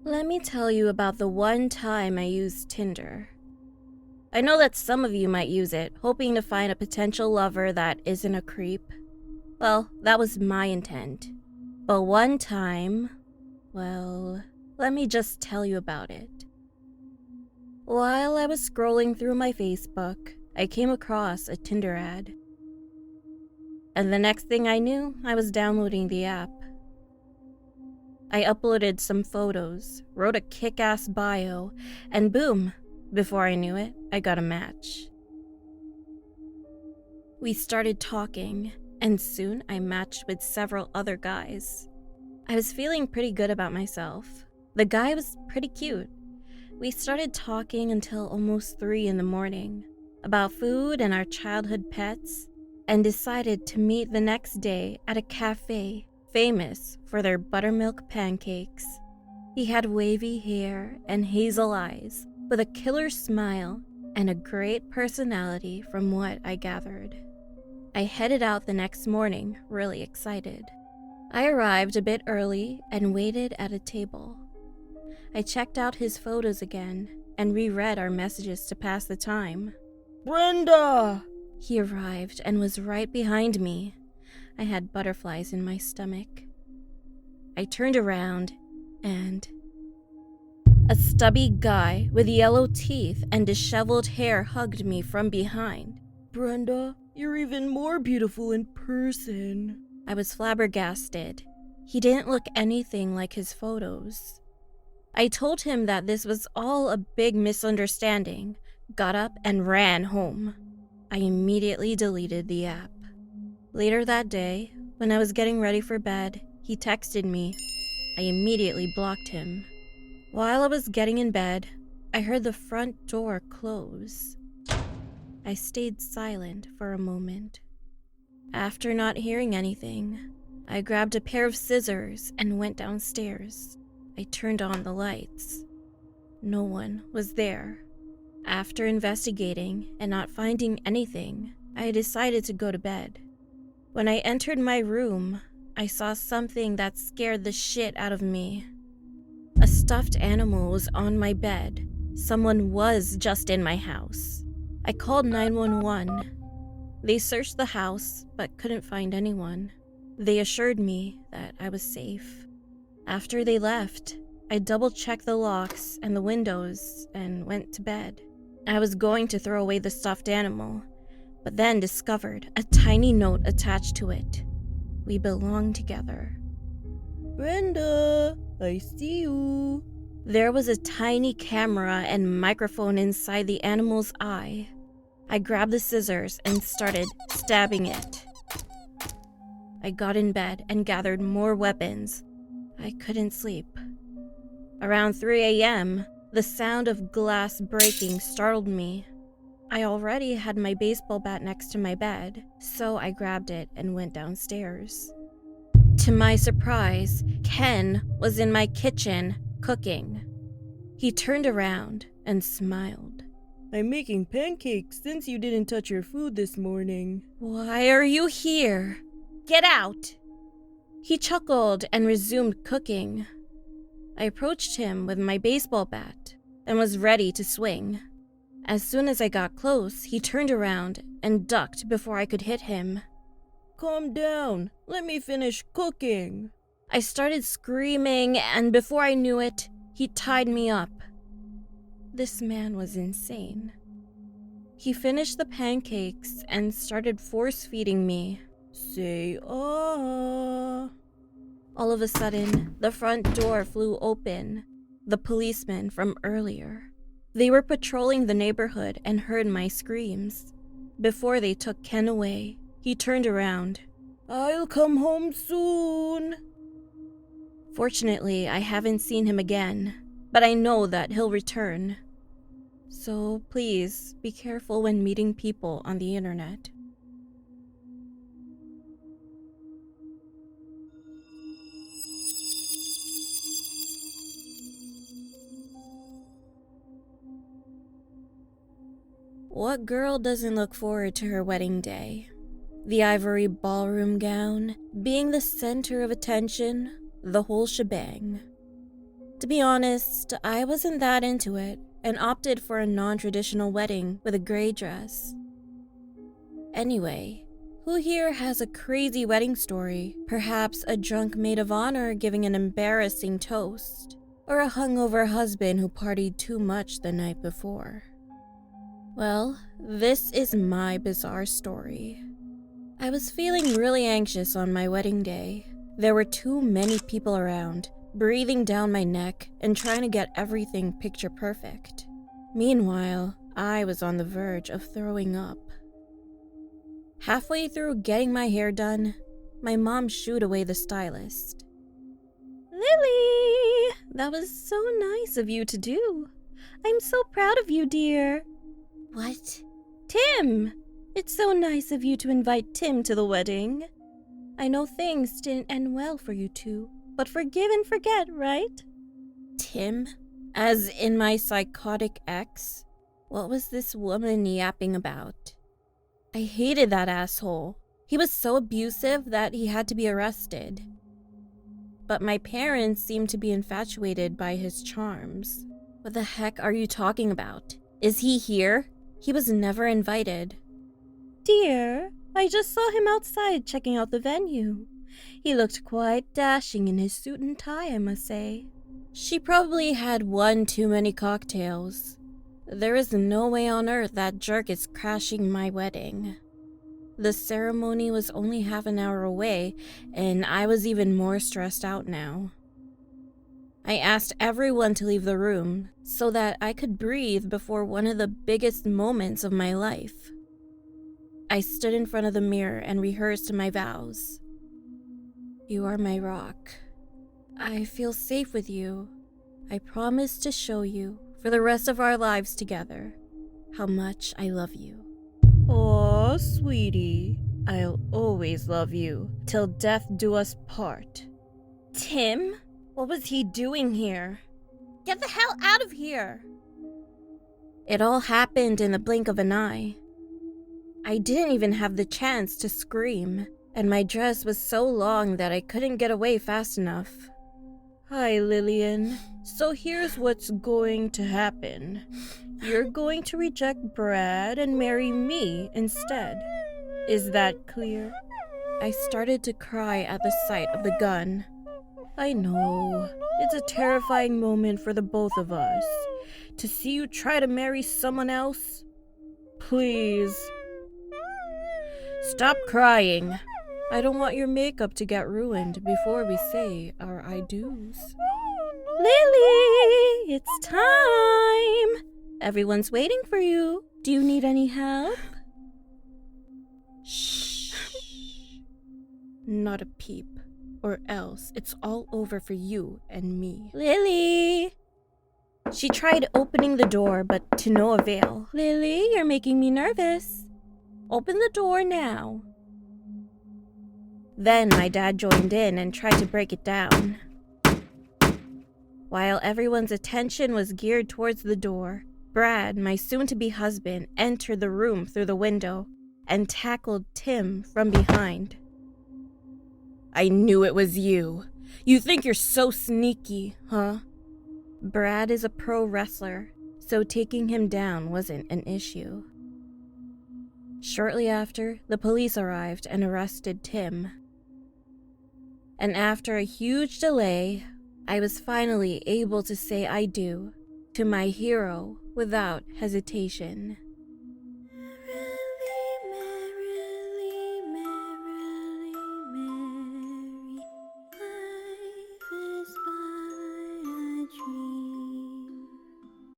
Let me tell you about the one time I used Tinder. I know that some of you might use it, hoping to find a potential lover that isn't a creep. Well, that was my intent. But one time, well, let me just tell you about it. While I was scrolling through my Facebook, I came across a Tinder ad. And the next thing I knew, I was downloading the app. I uploaded some photos, wrote a kick-ass bio, and boom, before I knew it, I got a match. We started talking, and soon I matched with several other guys. I was feeling pretty good about myself. The guy was pretty cute. We started talking until almost 3 in the morning, about food and our childhood pets, and decided to meet the next day at a cafe famous for their buttermilk pancakes. He had wavy hair and hazel eyes, with a killer smile and a great personality from what I gathered. I headed out the next morning, really excited. I arrived a bit early and waited at a table. I checked out his photos again and reread our messages to pass the time. Brenda! He arrived and was right behind me. I had butterflies in my stomach. I turned around and a stubby guy with yellow teeth and disheveled hair hugged me from behind. Brenda, you're even more beautiful in person. I was flabbergasted. He didn't look anything like his photos. I told him that this was all a big misunderstanding, got up and ran home. I immediately deleted the app. Later that day, when I was getting ready for bed, he texted me. I immediately blocked him. While I was getting in bed, I heard the front door close. I stayed silent for a moment. After not hearing anything, I grabbed a pair of scissors and went downstairs. I turned on the lights. No one was there. After investigating and not finding anything, I decided to go to bed. When I entered my room, I saw something that scared the shit out of me. A stuffed animal was on my bed. Someone was just in my house. I called 911. They searched the house, but couldn't find anyone. They assured me that I was safe. After they left, I double-checked the locks and the windows and went to bed. I was going to throw away the stuffed animal, but then discovered a tiny note attached to it. We belong together. Brenda, I see you. There was a tiny camera and microphone inside the animal's eye. I grabbed the scissors and started stabbing it. I got in bed and gathered more weapons. I couldn't sleep. Around 3 a.m., the sound of glass breaking startled me. I already had my baseball bat next to my bed, so I grabbed it and went downstairs. To my surprise, Ken was in my kitchen cooking. He turned around and smiled. I'm making pancakes since you didn't touch your food this morning. Why are you here? Get out! He chuckled and resumed cooking. I approached him with my baseball bat and was ready to swing. As soon as I got close, he turned around and ducked before I could hit him. Calm down. Let me finish cooking. I started screaming, and before I knew it, he tied me up. This man was insane. He finished the pancakes and started force-feeding me. Say ah. All of a sudden, the front door flew open. The policemen from earlier. They were patrolling the neighborhood and heard my screams. Before they took Ken away, he turned around. I'll come home soon. Fortunately, I haven't seen him again, but I know that he'll return. So please, be careful when meeting people on the internet. What girl doesn't look forward to her wedding day? The ivory ballroom gown, being the center of attention, the whole shebang. To be honest, I wasn't that into it and opted for a non-traditional wedding with a gray dress. Anyway, who here has a crazy wedding story? Perhaps a drunk maid of honor giving an embarrassing toast, or a hungover husband who partied too much the night before. Well, this is my bizarre story. I was feeling really anxious on my wedding day. There were too many people around, breathing down my neck and trying to get everything picture perfect. Meanwhile, I was on the verge of throwing up. Halfway through getting my hair done, my mom shooed away the stylist. "Lily, that was so nice of you to do. I'm so proud of you, dear." "What?" "Tim! It's so nice of you to invite Tim to the wedding. I know things didn't end well for you two, but forgive and forget, right?" Tim? As in my psychotic ex? What was this woman yapping about? I hated that asshole. He was so abusive that he had to be arrested. But my parents seemed to be infatuated by his charms. What the heck are you talking about? Is he here? He was never invited. "Dear, I just saw him outside checking out the venue. He looked quite dashing in his suit and tie, I must say." She probably had one too many cocktails. There is no way on earth that jerk is crashing my wedding. The ceremony was only half an hour away, and I was even more stressed out now. I asked everyone to leave the room so that I could breathe before one of the biggest moments of my life. I stood in front of the mirror and rehearsed my vows. "You are my rock. I feel safe with you. I promise to show you, for the rest of our lives together, how much I love you." Aw, sweetie. I'll always love you, till death do us part. Tim? What was he doing here? Get the hell out of here! It all happened in the blink of an eye. I didn't even have the chance to scream, and my dress was so long that I couldn't get away fast enough. Hi, Lillian. So here's what's going to happen. You're going to reject Brad and marry me instead. Is that clear? I started to cry at the sight of the gun. I know. It's a terrifying moment for the both of us. To see you try to marry someone else. Please. Stop crying. I don't want your makeup to get ruined before we say our I do's. Lily, it's time! Everyone's waiting for you. Do you need any help? Shh. Not a peep, or else it's all over for you and me. Lily! She tried opening the door, but to no avail. Lily, you're making me nervous. Open the door now. Then my dad joined in and tried to break it down. While everyone's attention was geared towards the door, Brad, my soon-to-be husband, entered the room through the window and tackled Tim from behind. I knew it was you. You think you're so sneaky, huh? Brad is a pro wrestler, so taking him down wasn't an issue. Shortly after, the police arrived and arrested Tim. And after a huge delay, I was finally able to say I do to my hero without hesitation.